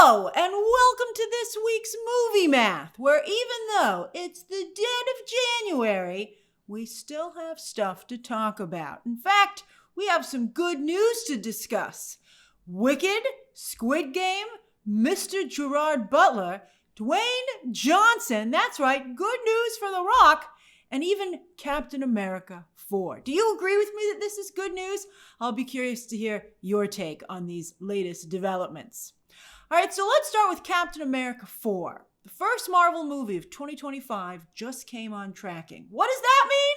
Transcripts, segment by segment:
Hello, and welcome to this week's Movie Math, where even though it's the dead of January, we still have stuff to talk about. In fact, we have some good news to discuss. Wicked, Squid Game, Mr. Gerard Butler, Dwayne Johnson, that's right, good news for The Rock, and even Captain America 4. Do you agree with me that this is good news? I'll be curious to hear your take on these latest developments. All right, so let's start with Captain America 4. The first Marvel movie of 2025 just came on tracking. What does that mean?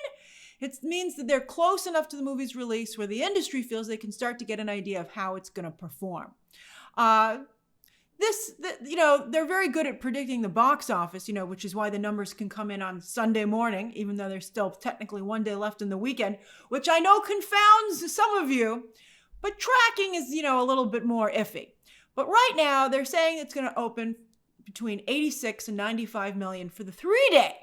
It means that they're close enough to the movie's release where the industry feels they can start to get an idea of how it's going to perform. They're very good at predicting the box office, which is why the numbers can come in on Sunday morning, even though there's still technically one day left in the weekend, which I know confounds some of you. But tracking is, a little bit more iffy. But right now, they're saying it's going to open between 86 and 95 million for the 3-day.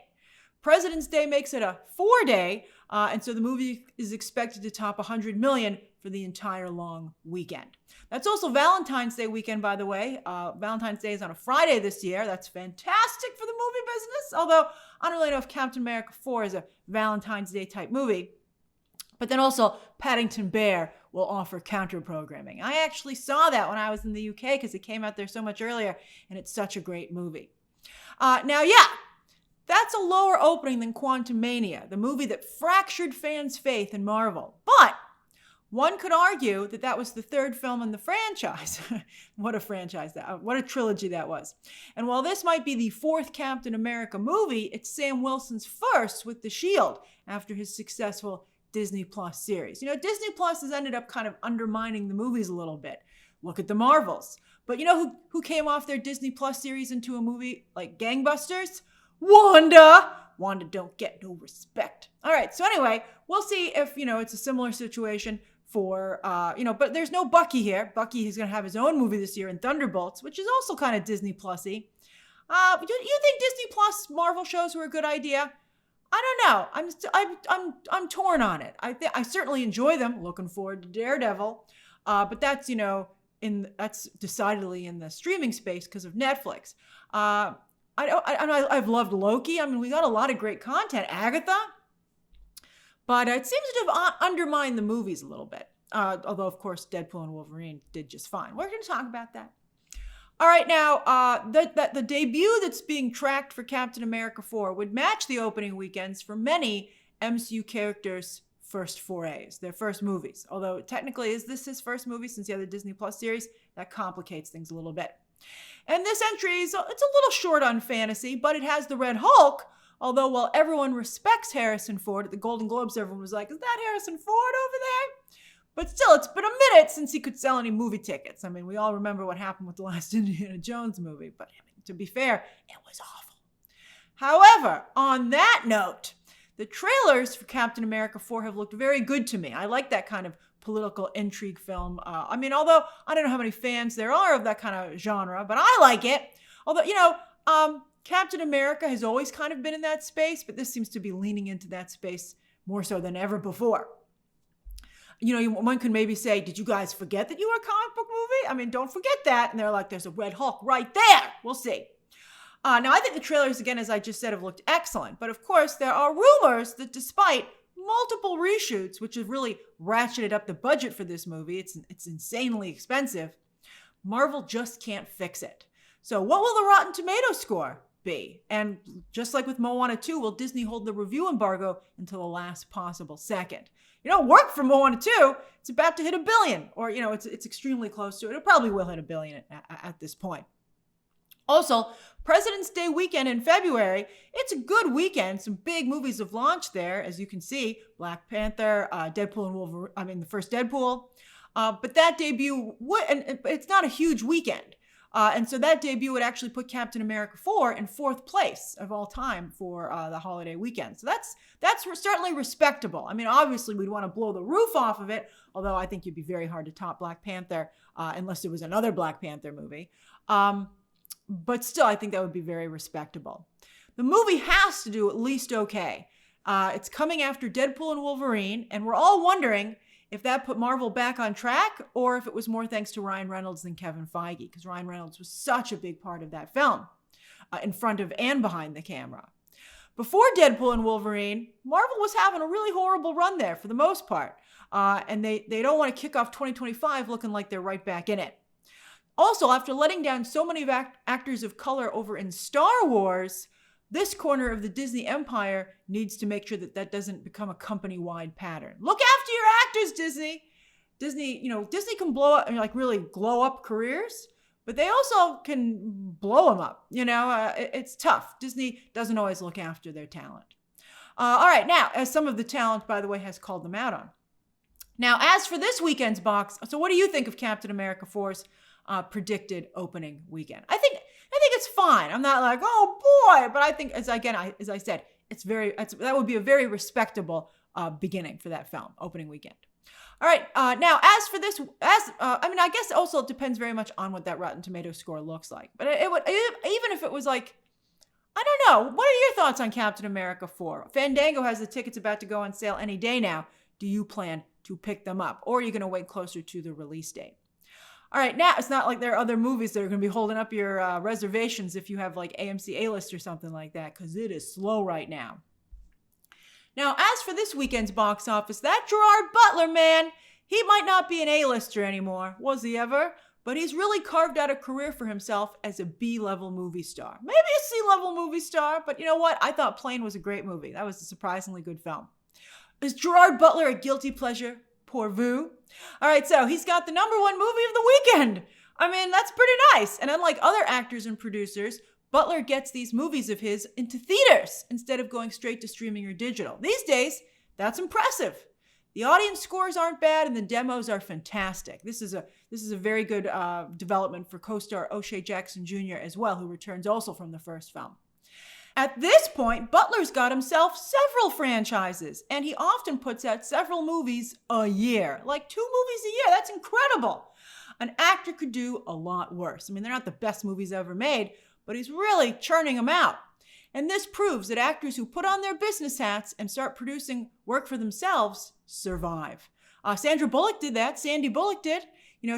President's Day makes it a 4-day, and so the movie is expected to top 100 million for the entire long weekend. That's also Valentine's Day weekend, by the way. Valentine's Day is on a Friday this year. That's fantastic for the movie business, although I don't really know if Captain America 4 is a Valentine's Day type movie. But then also, Paddington Bear will offer counter-programming. I actually saw that when I was in the UK because it came out there so much earlier, and it's such a great movie. That's a lower opening than Quantumania, the movie that fractured fans' faith in Marvel. But one could argue that that was the third film in the franchise. What a franchise what a trilogy that was. And while this might be the fourth Captain America movie, it's Sam Wilson's first with The Shield after his successful Disney Plus series. Disney Plus has ended up kind of undermining the movies a little bit. Look at the Marvels. But who came off their Disney Plus series into a movie like gangbusters? Wanda! Wanda don't get no respect. All right, so anyway, we'll see if, it's a similar situation for, but there's no Bucky here. Bucky is going to have his own movie this year in Thunderbolts, which is also kind of Disney Plus-y. Do you think Disney Plus Marvel shows were a good idea? I don't know. I'm torn on it. I certainly enjoy them. Looking forward to Daredevil, but that's that's decidedly in the streaming space because of Netflix. I've loved Loki. We got a lot of great content. Agatha, but it seems to have undermined the movies a little bit. Although of course Deadpool and Wolverine did just fine. We're going to talk about that. All right, now, the debut that's being tracked for Captain America 4 would match the opening weekends for many MCU characters' first forays, their first movies. Although, technically, is this his first movie since the other Disney Plus series? That complicates things a little bit. And this entry, it's a little short on fantasy, but it has the Red Hulk, although while everyone respects Harrison Ford, at the Golden Globes, everyone was like, is that Harrison Ford over there? But still, it's been a minute since he could sell any movie tickets. We all remember what happened with the last Indiana Jones movie. But to be fair, it was awful. However, on that note, the trailers for Captain America 4 have looked very good to me. I like that kind of political intrigue film. Although I don't know how many fans there are of that kind of genre, but I like it. Although, Captain America has always kind of been in that space, but this seems to be leaning into that space more so than ever before. One could maybe say, did you guys forget that you were a comic book movie? Don't forget that. And they're like, there's a Red Hulk right there. We'll see. Now, I think the trailers, again, as I just said, have looked excellent. But of course, there are rumors that despite multiple reshoots, which have really ratcheted up the budget for this movie, it's insanely expensive, Marvel just can't fix it. So what will the Rotten Tomatoes score be? And just like with Moana 2, will Disney hold the review embargo until the last possible second? Work for Moana 2. It's about to hit $1 billion, or, it's extremely close to it. It probably will hit $1 billion at this point. Also, President's Day weekend in February, it's a good weekend. Some big movies have launched there, as you can see. Black Panther, Deadpool and Wolverine, the first Deadpool. But that debut, it's not a huge weekend. And so that debut would actually put Captain America 4 in 4th place of all time for the holiday weekend. So that's certainly respectable. Obviously we'd want to blow the roof off of it, although I think it'd be very hard to top Black Panther unless there was another Black Panther movie. But still, I think that would be very respectable. The movie has to do at least okay. It's coming after Deadpool and Wolverine, and we're all wondering if that put Marvel back on track or if it was more thanks to Ryan Reynolds than Kevin Feige, because Ryan Reynolds was such a big part of that film, in front of and behind the camera. Before Deadpool and Wolverine, Marvel was having a really horrible run there for the most part. And they don't want to kick off 2025 looking like they're right back in it. Also, after letting down so many actors of color over in Star Wars, this corner of the Disney empire needs to make sure that that doesn't become a company-wide pattern. Look after your actors, Disney. Disney can blow up, really glow up careers, but they also can blow them up. It's tough. Disney doesn't always look after their talent. All right, now, as some of the talent, by the way, has called them out on. Now, as for this weekend's box, so what do you think of Captain America 4's predicted opening weekend? I think it's fine. I'm not like, oh boy, but I think, as I said, that would be a very respectable beginning for that film, opening weekend. All right, now as for this, I guess also it depends very much on what that Rotten Tomatoes score looks like. But it would, even if it was like, I don't know, what are your thoughts on Captain America 4? Fandango has the tickets about to go on sale any day now. Do you plan to pick them up, or are you going to wait closer to the release date? All right, now it's not like there are other movies that are going to be holding up your reservations if you have like AMC A-List or something like that, because it is slow right now. Now, as for this weekend's box office, that Gerard Butler, man, he might not be an A-lister anymore. Was he ever? But he's really carved out a career for himself as a B-level movie star. Maybe a C-level movie star, but you know what? I thought Plane was a great movie. That was a surprisingly good film. Is Gerard Butler a guilty pleasure? Pour vous? All right, so he's got the #1 movie of the weekend. I mean, that's pretty nice. And unlike other actors and producers, Butler gets these movies of his into theaters instead of going straight to streaming or digital. These days, that's impressive. The audience scores aren't bad and the demos are fantastic. This is a very good development for co-star O'Shea Jackson Jr. as well, who returns also from the first film. At this point, Butler's got himself several franchises, and he often puts out several movies a year. Like 2 movies a year, that's incredible. An actor could do a lot worse. I mean, they're not the best movies ever made, but he's really churning them out. And this proves that actors who put on their business hats and start producing work for themselves survive. Sandra Bullock did that. Sandy Bullock did.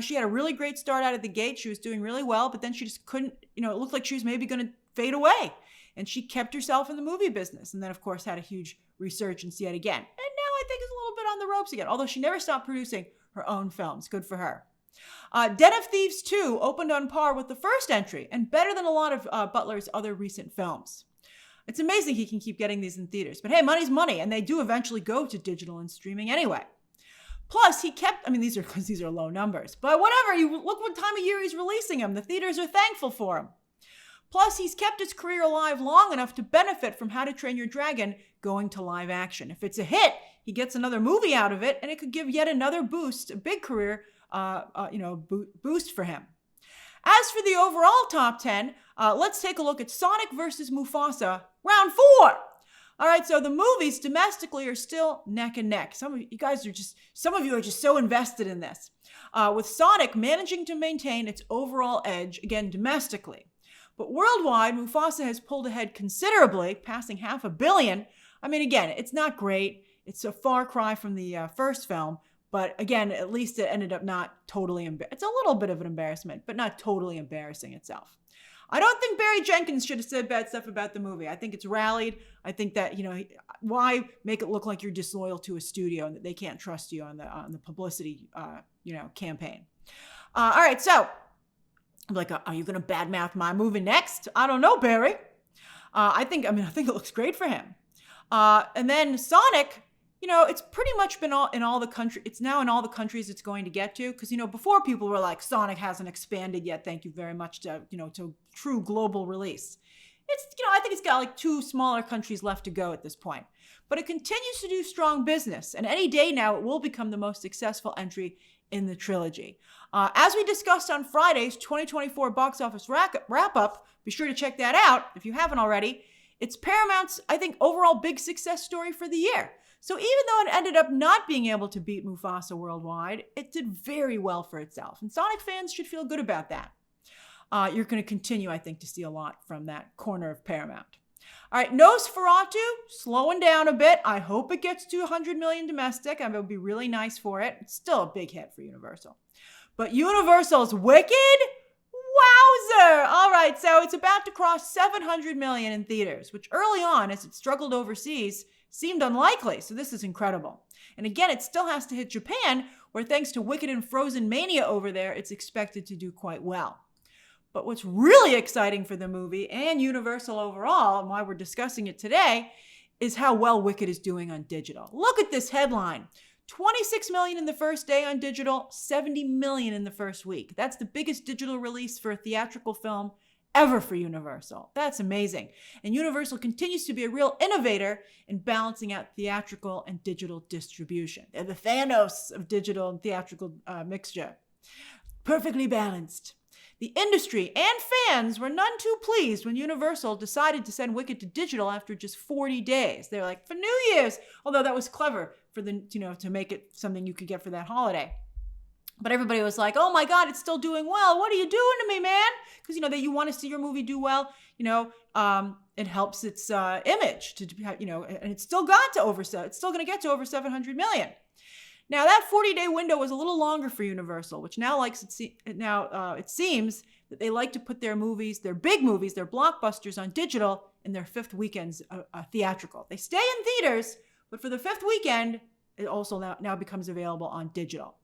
She had a really great start out of the gate. She was doing really well, but then she just couldn't, it looked like she was maybe going to fade away. And she kept herself in the movie business. And then, of course, had a huge resurgence yet again. And now I think is a little bit on the ropes again, although she never stopped producing her own films. Good for her. Den of Thieves 2 opened on par with the first entry and better than a lot of Butler's other recent films. It's amazing he can keep getting these in theaters. But hey, money's money, and they do eventually go to digital and streaming anyway. Plus, these are low numbers. But whatever, look what time of year he's releasing them. The theaters are thankful for him. Plus, he's kept his career alive long enough to benefit from How to Train Your Dragon going to live action. If it's a hit, he gets another movie out of it, and it could give yet another boost, a big career boost for him. As for the overall top 10, let's take a look at Sonic vs. Mufasa, round 4. All right, so the movies domestically are still neck and neck. Some of you are just so invested in this. With Sonic managing to maintain its overall edge, again, domestically. But worldwide, Mufasa has pulled ahead considerably, passing $500 million. I mean, again, it's not great. It's a far cry from the first film. But again, at least it ended up not totally it's a little bit of an embarrassment, but not totally embarrassing itself. I don't think Barry Jenkins should have said bad stuff about the movie. I think it's rallied. I think that, why make it look like you're disloyal to a studio and that they can't trust you on the publicity, campaign. All right, so I'm like, are you going to badmouth my movie next? I don't know, Barry. I think it looks great for him. And then Sonic, it's pretty much been in all the country. It's now in all the countries it's going to get to. Because, before people were like, Sonic hasn't expanded yet. Thank you very much to true global release. I think it's got like 2 smaller countries left to go at this point. But it continues to do strong business. And any day now, it will become the most successful entry in the trilogy. As we discussed on Friday's 2024 box office wrap-up, be sure to check that out if you haven't already. It's Paramount's, I think, overall big success story for the year. So even though it ended up not being able to beat Mufasa worldwide, it did very well for itself. And Sonic fans should feel good about that. You're going to continue, I think, to see a lot from that corner of Paramount. All right, Nosferatu, slowing down a bit. I hope it gets to 100 million domestic. It would be really nice for it. It's still a big hit for Universal. But Universal's Wicked? Wowzer! All right, so it's about to cross 700 million in theaters, which early on, as it struggled overseas, seemed unlikely. So this is incredible. And again, it still has to hit Japan, where thanks to Wicked and Frozen Mania over there, it's expected to do quite well. But what's really exciting for the movie and Universal overall, and why we're discussing it today, is how well Wicked is doing on digital. Look at this headline. 26 million in the first day on digital, 70 million in the first week. That's the biggest digital release for a theatrical film ever for Universal. That's amazing. And Universal continues to be a real innovator in balancing out theatrical and digital distribution. They're the Thanos of digital and theatrical mixture. Perfectly balanced. The industry and fans were none too pleased when Universal decided to send Wicked to digital after just 40 days. They were like, for New Year's, although that was clever for the, to make it something you could get for that holiday. But everybody was like, oh my God, it's still doing well. What are you doing to me, man? Because, that you want to see your movie do well, it helps its image to, and it's still got to it's still going to get to over 700 million. Now, that 40-day window was a little longer for Universal, which now it seems that they like to put their movies, their big movies, their blockbusters on digital in their fifth weekends theatrical. They stay in theaters, but for the fifth weekend, it also now becomes available on digital.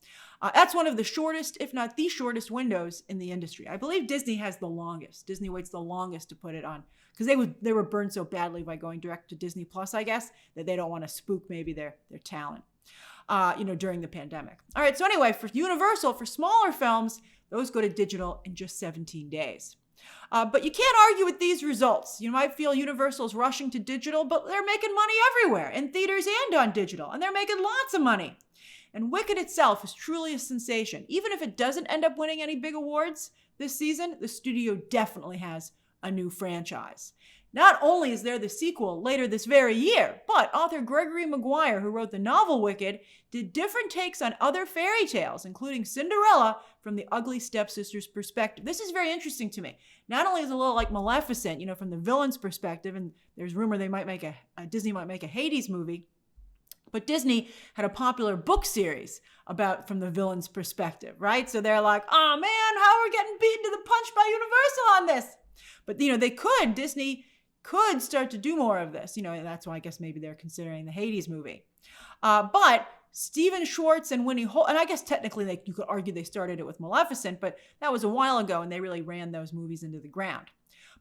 That's one of the shortest, if not the shortest windows in the industry. I believe Disney has the longest. Disney waits the longest to put it on because they were burned so badly by going direct to Disney Plus, I guess, that they don't want to spook maybe their talent. During the pandemic. All right, so anyway, for Universal, for smaller films, those go to digital in just 17 days. But you can't argue with these results. You might feel Universal's rushing to digital, but they're making money everywhere, in theaters and on digital, and they're making lots of money. And Wicked itself is truly a sensation. Even if it doesn't end up winning any big awards this season, the studio definitely has a new franchise. Not only is there the sequel later this very year, but author Gregory Maguire, who wrote the novel Wicked, did different takes on other fairy tales, including Cinderella, from the ugly stepsister's perspective. This is very interesting to me. Not only is it a little like Maleficent, from the villain's perspective, and there's rumor they might make Disney might make a Hades movie, but Disney had a popular book series from the villain's perspective, right? So they're like, oh man, how are we getting beaten to the punch by Universal on this? But Disney could start to do more of this. And that's why I guess maybe they're considering the Hades movie. But Stephen Schwartz and Winnie Holzman, and I guess technically you could argue they started it with Maleficent, but that was a while ago and they really ran those movies into the ground.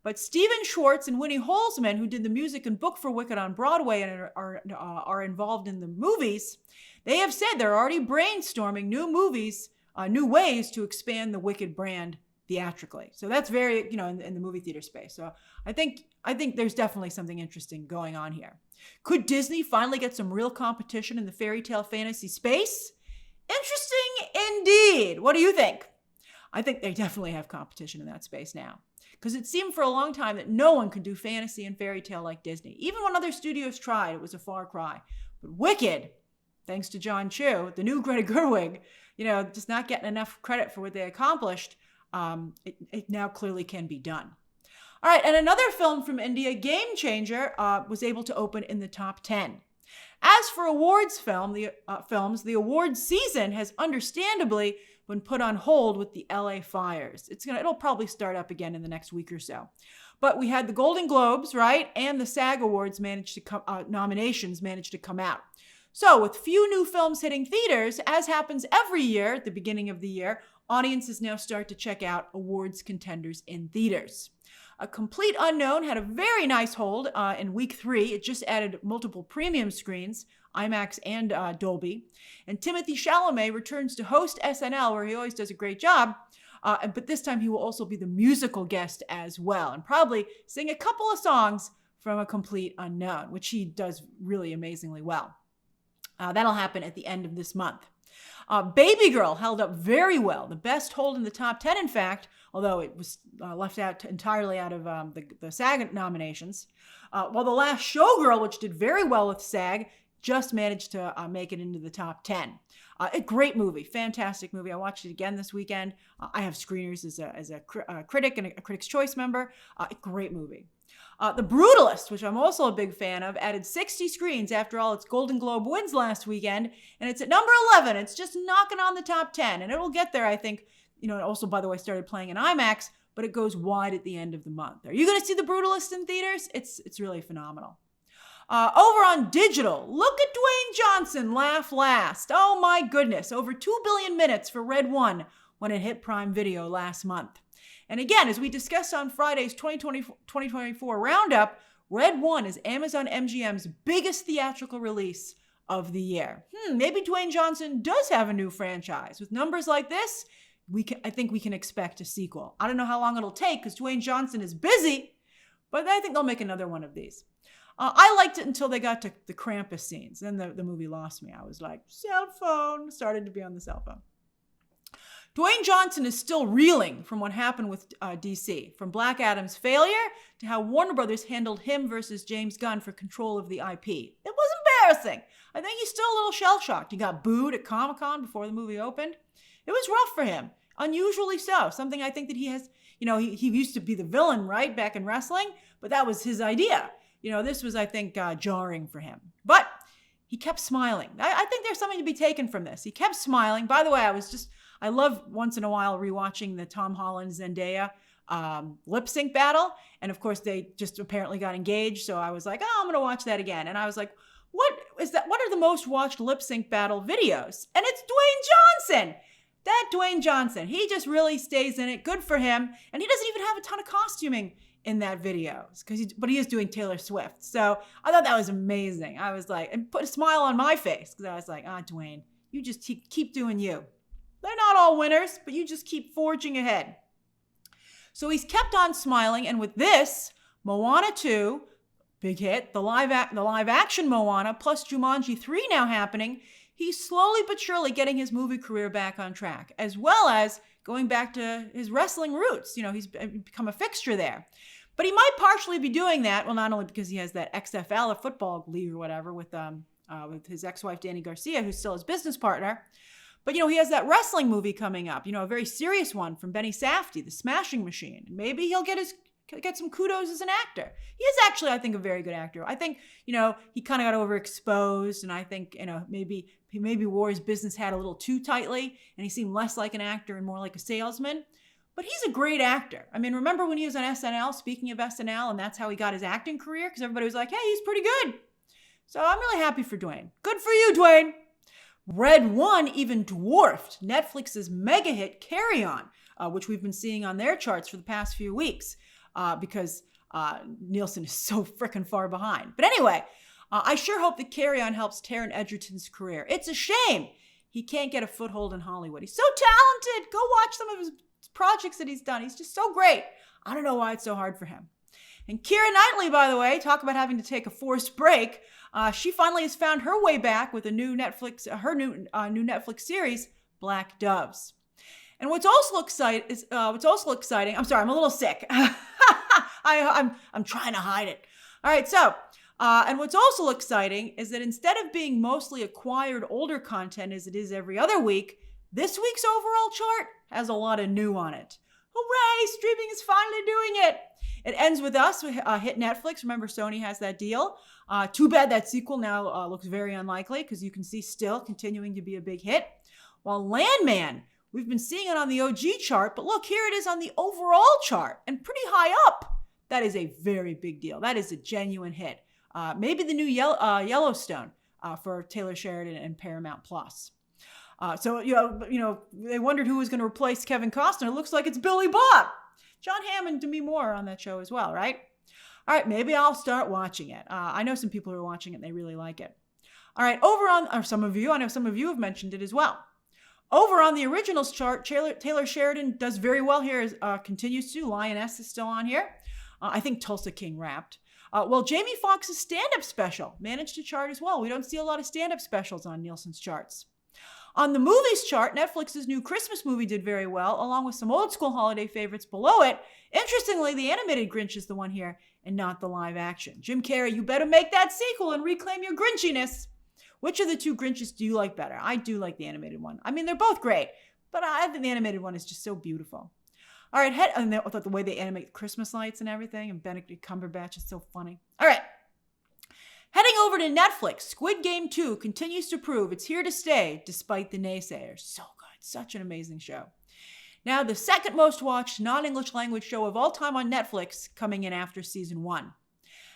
But Stephen Schwartz and Winnie Holzman, who did the music and book for Wicked on Broadway and are involved in the movies, they have said they're already brainstorming new ways to expand the Wicked brand theatrically. So that's very, in the movie theater space. So I think there's definitely something interesting going on here. Could Disney finally get some real competition in the fairy tale fantasy space? Interesting indeed. What do you think? I think they definitely have competition in that space now. Because it seemed for a long time that no one could do fantasy and fairy tale like Disney. Even when other studios tried, it was a far cry. But Wicked, thanks to John Chu, the new Greta Gerwig, just not getting enough credit for what they accomplished, it now clearly can be done. All right, and another film from India, Game Changer, was able to open in the top 10. As for awards films, the awards season has understandably been put on hold with the LA fires. It'll probably start up again in the next week or so. But we had the Golden Globes, right, and the SAG Awards nominations managed to come out. So with few new films hitting theaters, as happens every year at the beginning of the year, audiences now start to check out awards contenders in theaters. A Complete Unknown had a very nice hold in week 3. It just added multiple premium screens, IMAX and Dolby. And Timothée Chalamet returns to host SNL, where he always does a great job. But this time he will also be the musical guest as well, and probably sing a couple of songs from A Complete Unknown, which he does really amazingly well. That'll happen at the end of this month. Baby Girl held up very well, the best hold in the top 10, in fact, although it was left out entirely out of the SAG nominations. While The Last Showgirl, which did very well with SAG, just managed to make it into the top 10. A great movie, fantastic movie. I watched it again this weekend. I have screeners as a critic and a Critics' Choice member. Great movie. The Brutalist, which I'm also a big fan of, added 60 screens after all its Golden Globe wins last weekend, and it's at number 11. It's just knocking on the top 10, and it'll get there, I think. It also, by the way, started playing in IMAX, but it goes wide at the end of the month. Are you going to see The Brutalist in theaters? It's really phenomenal. Over on digital, look at Dwayne Johnson laugh last. Oh my goodness, over 2 billion minutes for Red One when it hit Prime Video last month. And again, as we discussed on Friday's 2024 roundup, Red One is Amazon MGM's biggest theatrical release of the year. Maybe Dwayne Johnson does have a new franchise. With numbers like this, I think we can expect a sequel. I don't know how long it'll take because Dwayne Johnson is busy, but I think they'll make another one of these. I liked it until they got to the Krampus scenes. Then the movie lost me. I was like, cell phone, started to be on the cell phone. Dwayne Johnson is still reeling from what happened with DC, from Black Adam's failure to how Warner Brothers handled him versus James Gunn for control of the IP. It was embarrassing. I think he's still a little shell-shocked. He got booed at Comic-Con before the movie opened. It was rough for him, unusually so. Something I think that he has, he used to be the villain, right, back in wrestling, but that was his idea. This was, I think, jarring for him. But he kept smiling. I think there's something to be taken from this. He kept smiling. By the way, I love once in a while rewatching the Tom Holland Zendaya lip sync battle. And of course, they just apparently got engaged. So I was like, I'm going to watch that again. And I was like, what is that? What are the most watched lip sync battle videos? And it's Dwayne Johnson. That Dwayne Johnson. He just really stays in it. Good for him. And he doesn't even have a ton of costuming in that video, but he is doing Taylor Swift. So I thought that was amazing. I was like, and put a smile on my face because I was like, Dwayne, you just keep doing you. They're not all winners, but you just keep forging ahead. So he's kept on smiling, and with this, Moana 2, big hit, the live action Moana plus Jumanji 3 now happening, he's slowly but surely getting his movie career back on track, as well as going back to his wrestling roots. He's become a fixture there. But he might partially be doing that, well, not only because he has that XFL, a football league or whatever, with his ex-wife, Dani Garcia, who's still his business partner. But, he has that wrestling movie coming up, a very serious one from Benny Safdie, The Smashing Machine. Maybe he'll get some kudos as an actor. He is actually, I think, a very good actor. I think, he kind of got overexposed, and I think, maybe he wore his business hat a little too tightly, and he seemed less like an actor and more like a salesman. But he's a great actor. I mean, remember when he was on SNL, speaking of SNL, and that's how he got his acting career? Because everybody was like, hey, he's pretty good. So I'm really happy for Dwayne. Good for you, Dwayne. Red One even dwarfed Netflix's mega hit Carry On, which we've been seeing on their charts for the past few weeks because Nielsen is so frickin' far behind. But anyway, I sure hope that Carry On helps Taron Egerton's career. It's a shame he can't get a foothold in Hollywood. He's so talented. Go watch some of his projects that he's done. He's just so great. I don't know why it's so hard for him. And Keira Knightley, by the way, talk about having to take a forced break. She finally has found her way back with a new Netflix series, Black Doves. And what's also exciting, I'm sorry, I'm a little sick. I'm trying to hide it. All right, so, and what's also exciting is that instead of being mostly acquired older content as it is every other week, this week's overall chart has a lot of new on it. Hooray, streaming is finally doing it. It ends with Us, hit Netflix. Remember, Sony has that deal. Too bad that sequel now looks very unlikely because you can see still continuing to be a big hit. While Landman, we've been seeing it on the OG chart, but look, here it is on the overall chart and pretty high up. That is a very big deal. That is a genuine hit. Maybe the new Yellowstone for Taylor Sheridan and Paramount Plus. So they wondered who was going to replace Kevin Costner. It looks like it's Billy Bob. John Hamm and Demi Moore are on that show as well, right? All right, maybe I'll start watching it. I know some people who are watching it and they really like it. All right, I know some of you have mentioned it as well. Over on the originals chart, Taylor Sheridan does very well here, continues to. Lioness is still on here. I think Tulsa King wrapped. Well, Jamie Foxx's stand-up special managed to chart as well. We don't see a lot of stand-up specials on Nielsen's charts. On the movies chart, Netflix's new Christmas movie did very well, along with some old school holiday favorites below it. Interestingly, the animated Grinch is the one here and not the live action. Jim Carrey, you better make that sequel and reclaim your Grinchiness. Which of the two Grinches do you like better? I do like the animated one. I mean, they're both great, but I think the animated one is just so beautiful. All right, and I thought the way they animate Christmas lights and everything, and Benedict Cumberbatch is so funny. All right. Heading over to Netflix, Squid Game 2 continues to prove it's here to stay despite the naysayers. So good. Such an amazing show. Now, the second most watched non-English language show of all time on Netflix, coming in after season 1.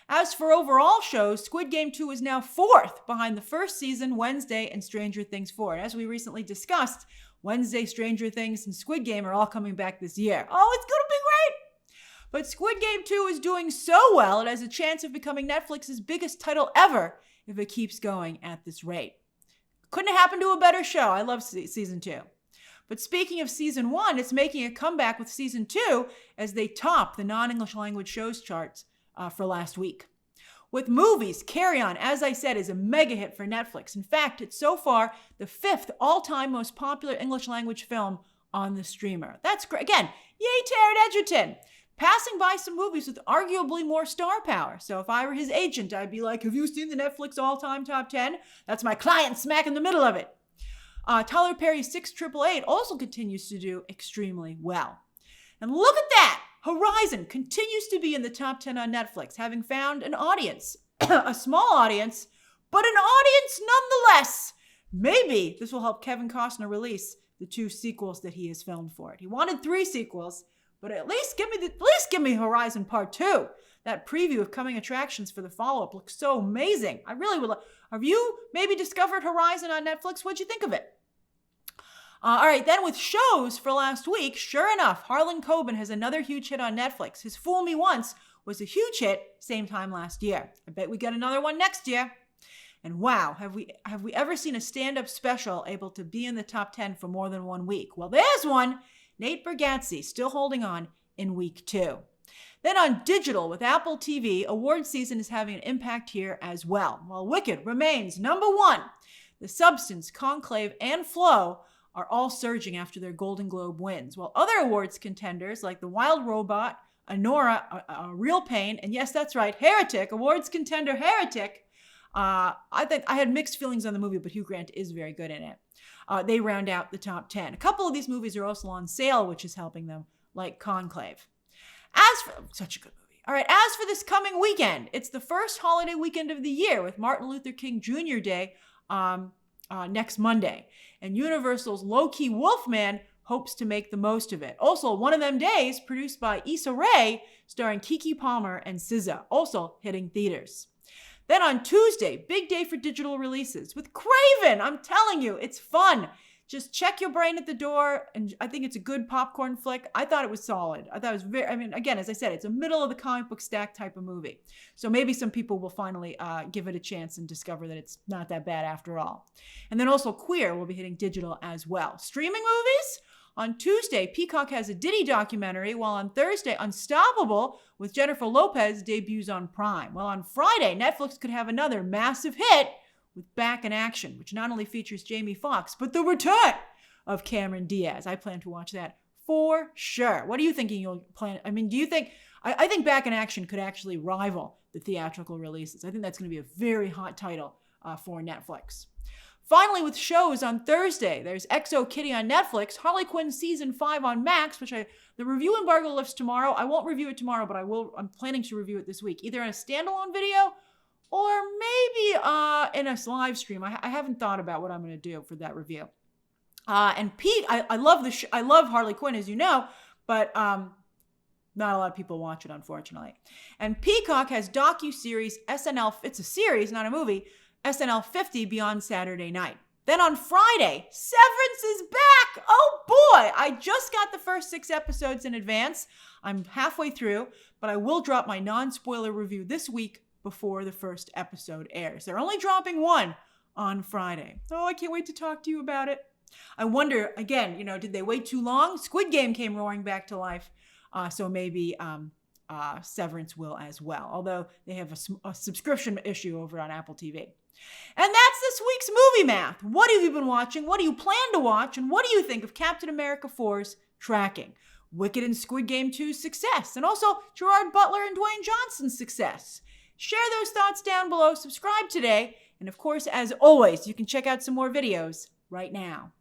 As for overall shows, Squid Game 2 is now 4th behind the first season, Wednesday, and Stranger Things 4. And as we recently discussed, Wednesday, Stranger Things, and Squid Game are all coming back this year. Oh, it's going to be great! But Squid Game 2 is doing so well, it has a chance of becoming Netflix's biggest title ever if it keeps going at this rate. Couldn't have happened to a better show. I love season 2. But speaking of season 1, it's making a comeback with season 2 as they top the non-English language shows charts for last week. With movies, Carry On, as I said, is a mega hit for Netflix. In fact, it's so far the 5th all-time most popular English language film on the streamer. That's great. Again, yay Taron Egerton! Passing by some movies with arguably more star power. So if I were his agent, I'd be like, have you seen the Netflix all-time top 10? That's my client smack in the middle of it. Tyler Perry's 688 also continues to do extremely well. And look at that! Horizon continues to be in the top 10 on Netflix, having found an audience. A small audience, but an audience nonetheless. Maybe this will help Kevin Costner release the 2 sequels that he has filmed for it. He wanted 3 sequels, but at least give me Horizon Part 2. That preview of coming attractions for the follow-up looks so amazing. I really would. Have you maybe discovered Horizon on Netflix? What'd you think of it? All right, then with shows for last week, sure enough, Harlan Coben has another huge hit on Netflix. His Fool Me Once was a huge hit same time last year. I bet we get another one next year. And wow, have we ever seen a stand-up special able to be in the top 10 for more than 1 week? Well, there's one. Nate Bargatze still holding on in week 2. Then on digital with Apple TV, award season is having an impact here as well. While Wicked remains number 1, The Substance, Conclave, and Flow are all surging after their Golden Globe wins, while other awards contenders like The Wild Robot, Anora, Real Pain, and yes, that's right, Heretic, awards contender Heretic. I think I had mixed feelings on the movie, but Hugh Grant is very good in it. They round out the top 10. A couple of these movies are also on sale, which is helping them, like Conclave. Such a good movie. All right, as for this coming weekend, it's the first holiday weekend of the year with Martin Luther King Jr. Day next Monday. And Universal's Low-Key Wolfman hopes to make the most of it. Also, One of Them Days, produced by Issa Rae, starring Keke Palmer and SZA, also hitting theaters. Then on Tuesday, big day for digital releases with Craven. I'm telling you, it's fun. Just check your brain at the door, and I think it's a good popcorn flick. I thought it was solid. I thought it was again, as I said, it's a middle of the comic book stack type of movie. So maybe some people will finally give it a chance and discover that it's not that bad after all. And then also Queer will be hitting digital as well. Streaming movies? On Tuesday, Peacock has a Diddy documentary, while on Thursday, Unstoppable with Jennifer Lopez debuts on Prime. Well, on Friday, Netflix could have another massive hit with Back in Action, which not only features Jamie Foxx, but the return of Cameron Diaz. I plan to watch that for sure. What are you thinking you'll plan? I mean, do you think, I think Back in Action could actually rival the theatrical releases. I think that's going to be a very hot title for Netflix. Finally, with shows on Thursday, there's Exo Kitty on Netflix, Harley Quinn Season 5 on Max, which the review embargo lifts tomorrow. I won't review it tomorrow, but I'm planning to review it this week, either in a standalone video or maybe in a live stream. I haven't thought about what I'm going to do for that review. And Pete, I love I love Harley Quinn, as you know, but not a lot of people watch it, unfortunately. And Peacock has docu-series SNL. It's a series, not a movie. SNL 50 Beyond Saturday Night. Then on Friday, Severance is back. Oh boy, I just got the first 6 episodes in advance. I'm halfway through, but I will drop my non-spoiler review this week before the first episode airs. They're only dropping 1 on Friday. Oh, I can't wait to talk to you about it. I wonder, again, did they wait too long? Squid Game came roaring back to life, so maybe Severance will as well, although they have a subscription issue over on Apple TV. And that's this week's Movie Math. What have you been watching? What do you plan to watch? And what do you think of Captain America 4's tracking? Wicked and Squid Game 2's success? And also Gerard Butler and Dwayne Johnson's success? Share those thoughts down below. Subscribe today. And of course, as always, you can check out some more videos right now.